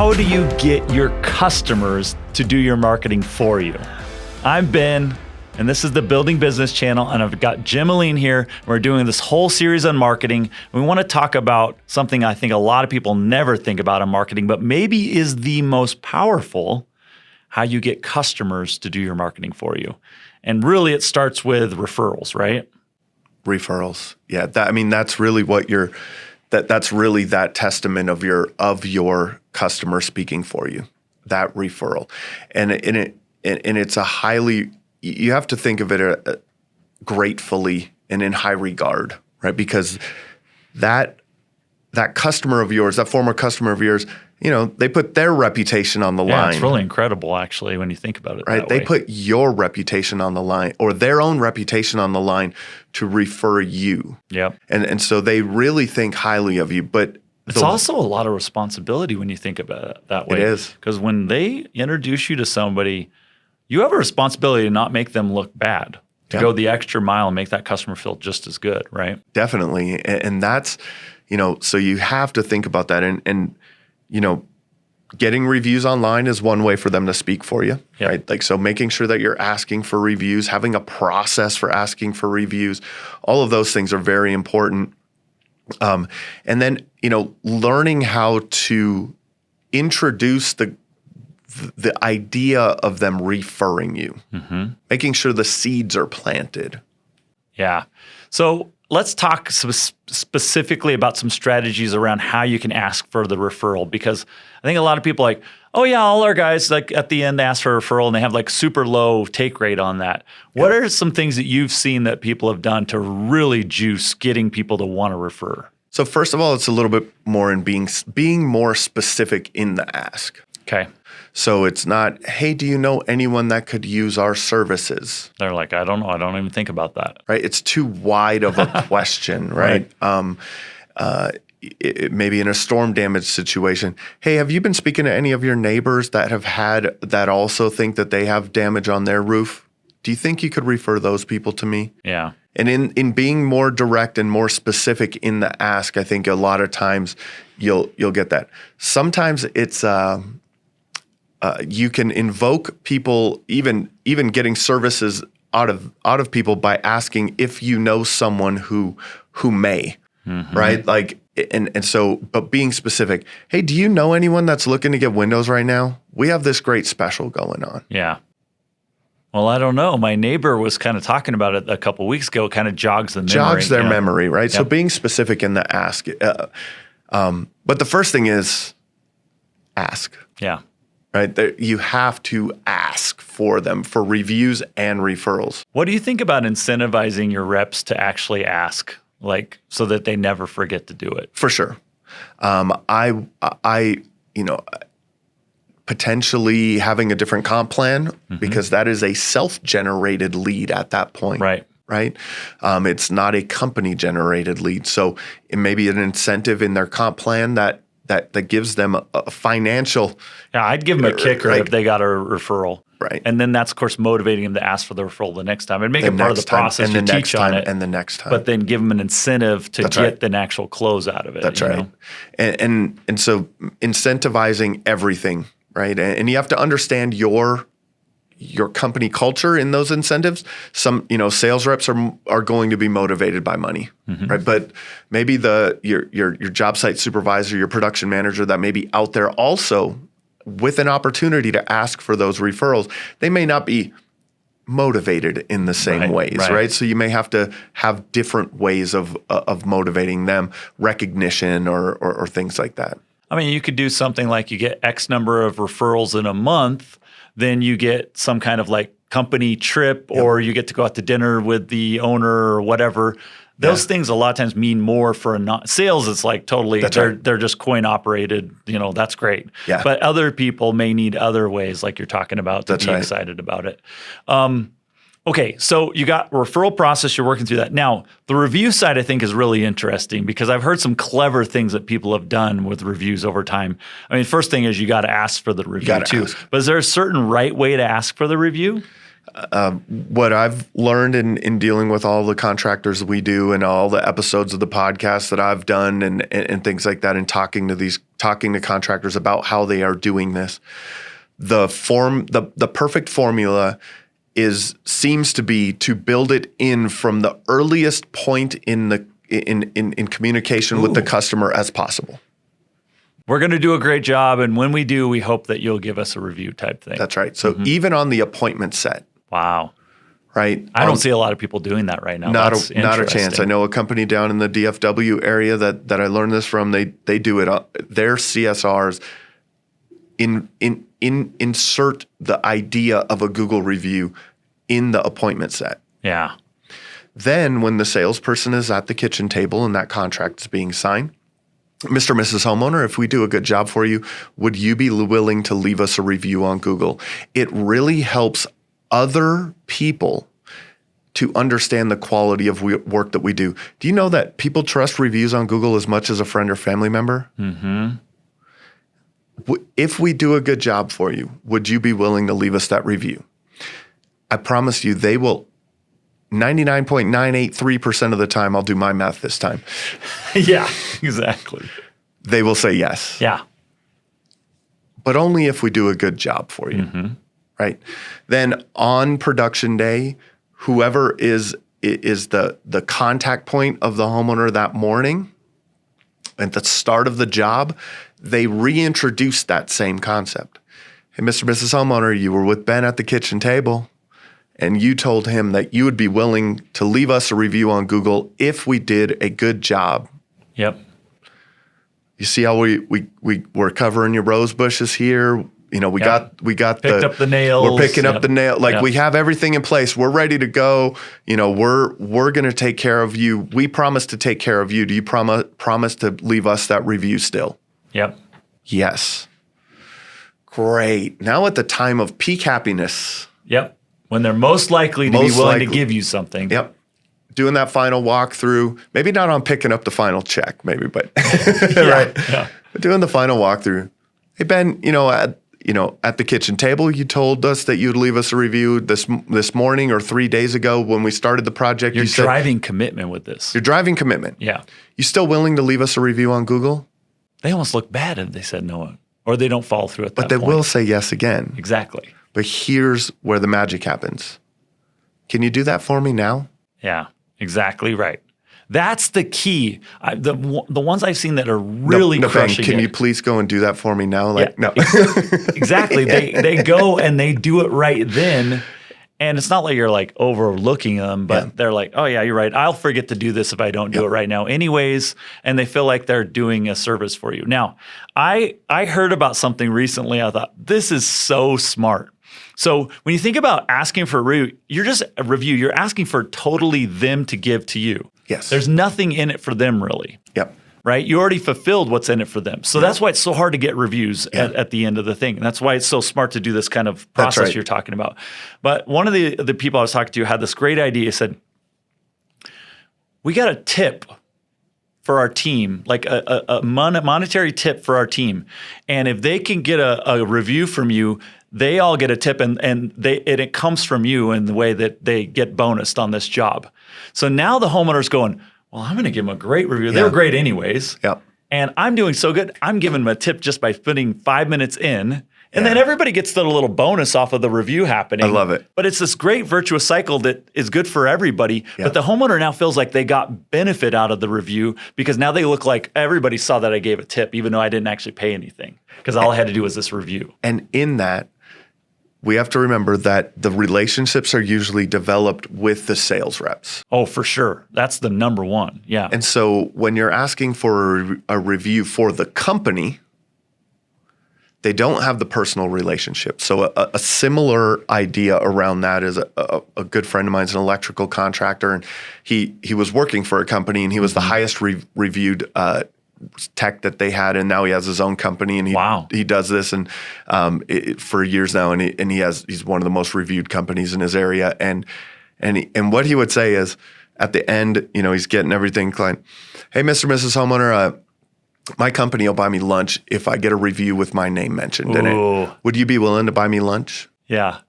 How do you get your customers to do your marketing for you? I'm Ben, and this is the Building Business channel, and I've got Jim Aline here. We're doing this whole series on marketing. We want to talk about something I think a lot of people never think about in marketing, but maybe is the most powerful: how you get customers to do your marketing for you. And really, it starts with referrals, right? Referrals. Yeah, that's really what that's really that testament of your customer speaking for you, that referral. And it's a highly, you have to think of it gratefully and in high regard, right? Because that customer of yours, that former customer of yours, they put their reputation on the line. It's really incredible, actually, when you think about it. Right? They put your reputation on the line, or their own reputation on the line, to refer you. Yep. And so they really think highly of you. But it's also a lot of responsibility when you think about it that way. It is. Because when they introduce you to somebody, you have a responsibility to not make them look bad, to go the extra mile and make that customer feel just as good, right? Definitely. And that's, so you have to think about that. And getting reviews online is one way for them to speak for you, right? Like, so making sure that you're asking for reviews, having a process for asking for reviews, all of those things are very important. And then, learning how to introduce the idea of them referring you, making sure the seeds are planted. Yeah. So let's talk specifically about some strategies around how you can ask for the referral, because I think a lot of people are like, oh yeah, all our guys like at the end ask for a referral and they have like super low take rate on that. What are some things that you've seen that people have done to really juice getting people to want to refer? So first of all, it's a little bit more in being more specific in the ask. Okay. So it's not, hey, do you know anyone that could use our services? They're like, I don't know. I don't even think about that. Right. It's too wide of a question, right? Maybe in a storm damage situation, hey, have you been speaking to any of your neighbors that also think that they have damage on their roof? Do you think you could refer those people to me? Yeah. And in being more direct and more specific in the ask, I think a lot of times you'll get that. Sometimes it's you can invoke people, even getting services out of people by asking if you know someone who may, right? Like, and so, but being specific, hey, do you know anyone that's looking to get windows right now? We have this great special going on. Yeah. Well, I don't know. My neighbor was kind of talking about it a couple of weeks ago. It kind of jogs the memory. Jogs their memory, right? Yep. So being specific in the ask. But the first thing is ask. Yeah. Right? You have to ask for them for reviews and referrals. What do you think about incentivizing your reps to actually ask, like, so that they never forget to do it? For sure. I potentially having a different comp plan, because that is a self-generated lead at that point. Right. Right? It's not a company-generated lead. So it may be an incentive in their comp plan that gives them a financial. Yeah, I'd give them a kicker if they got a referral. Right. And then that's, of course, motivating them to ask for the referral the next time. And make it part of the process to teach on it. And the next time. But then give them an incentive to get an actual close out of it. That's right. And so incentivizing everything, right? And you have to understand your company culture in those incentives. Some, sales reps are going to be motivated by money, right? But maybe your job site supervisor, your production manager that may be out there also with an opportunity to ask for those referrals, they may not be motivated in the same ways, right? So you may have to have different ways of motivating them, recognition or things like that. I mean, you could do something like you get X number of referrals in a month, then you get some kind of like company trip, or you get to go out to dinner with the owner or whatever. Those things a lot of times mean more for sales. It's like totally, they're just coin operated, that's great. Yeah. But other people may need other ways, like you're talking about, to be excited about it. Okay, so you got a referral process, you're working through that. Now, the review side I think is really interesting, because I've heard some clever things that people have done with reviews over time. I mean, first thing is you got to ask for the review too. But is there a certain right way to ask for the review? What I've learned in dealing with all the contractors we do and all the episodes of the podcast that I've done and things like that, and talking to contractors about how they are doing this, the perfect formula seems to be to build it in from the earliest point in communication with the customer as possible. We're going to do a great job, and when we do, we hope that you'll give us a review type thing. That's right. So even on the appointment set. Wow. Right? I don't see a lot of people doing that right now. Not a chance. I know a company down in the DFW area that I learned this from. They do it. Their CSRs insert the idea of a Google review in the appointment set. Yeah. Then when the salesperson is at the kitchen table and that contract is being signed, Mr. and Mrs. Homeowner, if we do a good job for you, would you be willing to leave us a review on Google? It really helps other people to understand the quality of work that we do. Do you know that people trust reviews on Google as much as a friend or family member? Mm-hmm. If we do a good job for you, would you be willing to leave us that review? I promise you they will. 99.983% of the time, I'll do my math this time. Yeah, exactly. They will say yes. Yeah. But only if we do a good job for you, right? Then on production day, whoever is the contact point of the homeowner that morning, at the start of the job, they reintroduce that same concept. Hey, Mr. and Mrs. Homeowner, you were with Ben at the kitchen table, and you told him that you would be willing to leave us a review on Google if we did a good job. Yep. You see how we're covering your rose bushes here? You know, we got picked up the nails. We're picking up the nail. Like we have everything in place. We're ready to go. You know, we're going to take care of you. We promise to take care of you. Do you promise to leave us that review still? Yep. Yes. Great. Now at the time of peak happiness. Yep. When they're most likely to be willing to give you something. Yep. Doing that final walkthrough, maybe not on picking up the final check, maybe, but right. Yeah. But doing the final walkthrough. Hey Ben, at the kitchen table, you told us that you'd leave us a review this morning or 3 days ago when we started the project. You're driving commitment with this. You're driving commitment. Yeah. You still willing to leave us a review on Google? They almost look bad if they said no, or they don't follow through at that point. But they will say yes again. Exactly. But here's where the magic happens. Can you do that for me now? Yeah, exactly right. That's the key. The ones I've seen that are really crushing. Can you please go and do that for me now? No. Exactly. They go and they do it right then. And it's not like you're like overlooking them, but they're like, oh yeah, you're right. I'll forget to do this if I don't do it right now anyways. And they feel like they're doing a service for you. Now, I heard about something recently. I thought, this is so smart. So when you think about asking for a review, you're asking for totally them to give to you. Yes. There's nothing in it for them really. Yep. Right? You already fulfilled what's in it for them. So that's why it's so hard to get reviews at the end of the thing. And that's why it's so smart to do this kind of process you're talking about. But one of the people I was talking to had this great idea. He said, we got a tip for our team, like a monetary tip for our team. And if they can get a review from you, they all get a tip and it comes from you in the way that they get bonused on this job. So now the homeowner's going, well, I'm going to give them a great review. They were great anyways. Yep. And I'm doing so good. I'm giving them a tip just by putting 5 minutes in. And then everybody gets the little bonus off of the review happening. I love it. But it's this great virtuous cycle that is good for everybody. But the homeowner now feels like they got benefit out of the review because now they look like everybody saw that I gave a tip, even though I didn't actually pay anything because all I had to do was this review. And in that, we have to remember that the relationships are usually developed with the sales reps. Oh, for sure. That's the number one. Yeah. And so when you're asking for a review for the company, they don't have the personal relationship. So a similar idea around that is a good friend of mine is an electrical contractor, and he was working for a company, and he was the highest reviewed tech that they had, and now he has his own company, and he does this and for years now, and he's one of the most reviewed companies in his area, and what he would say is at the end, he's getting everything client. Hey, Mr. and Mrs. Homeowner, my company will buy me lunch if I get a review with my name mentioned in it. Would you be willing to buy me lunch? Yeah.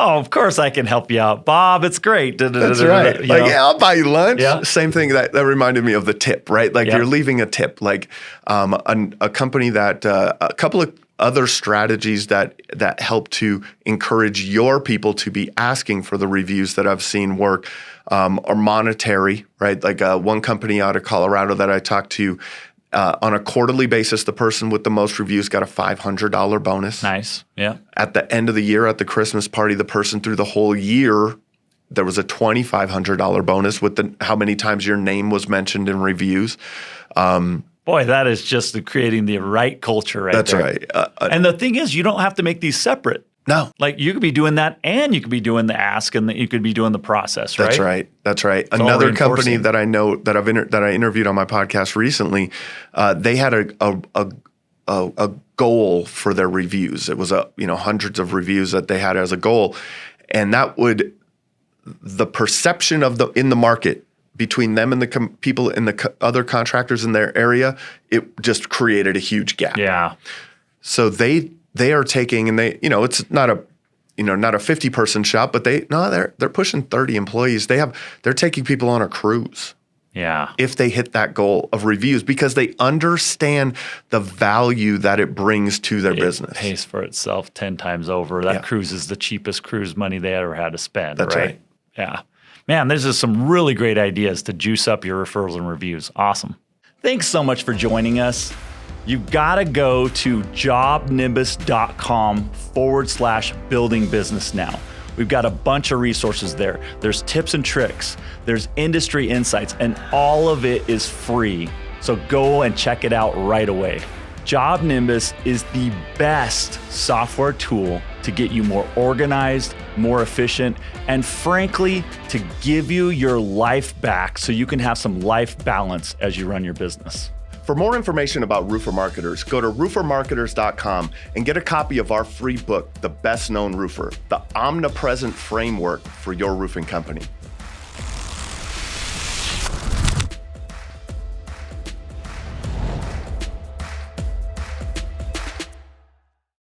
Oh, of course I can help you out, Bob. It's great. That's right. Like, yeah, I'll buy you lunch. Yeah. Same thing that reminded me of the tip, right? Like you're leaving a tip. Like a company that a couple of other strategies that help to encourage your people to be asking for the reviews that I've seen work are monetary, right? Like one company out of Colorado that I talked to, on a quarterly basis, the person with the most reviews got a $500 bonus. Nice. Yeah. At the end of the year, at the Christmas party, the person through the whole year, there was a $2,500 bonus with how many times your name was mentioned in reviews. Boy, that is just creating the right culture right That's there. right. And the thing is, you don't have to make these separate. No. Like you could be doing that and you could be doing the ask and you could be doing the process, right? That's right. It's Another company that I know that I interviewed on my podcast recently, they had a goal for their reviews. It was hundreds of reviews that they had as a goal, and the perception of in the market between them and the people and the other contractors in their area, it just created a huge gap. Yeah. So they are taking, and it's not a 50-person shop, but they're pushing 30 employees. They're taking people on a cruise. Yeah. If they hit that goal of reviews, because they understand the value that it brings to their business. It pays for itself 10 times over. That cruise is the cheapest cruise money they ever had to spend. That's right. Yeah. Man, there's just some really great ideas to juice up your referrals and reviews. Awesome. Thanks so much for joining us. You've got to go to jobnimbus.com/building business now. We've got a bunch of resources there. There's tips and tricks, there's industry insights, and all of it is free. So go and check it out right away. Job Nimbus is the best software tool to get you more organized, more efficient, and frankly, to give you your life back so you can have some life balance as you run your business. For more information about roofer marketers, go to roofermarketers.com and get a copy of our free book, The Best Known Roofer, the omnipresent framework for your roofing company.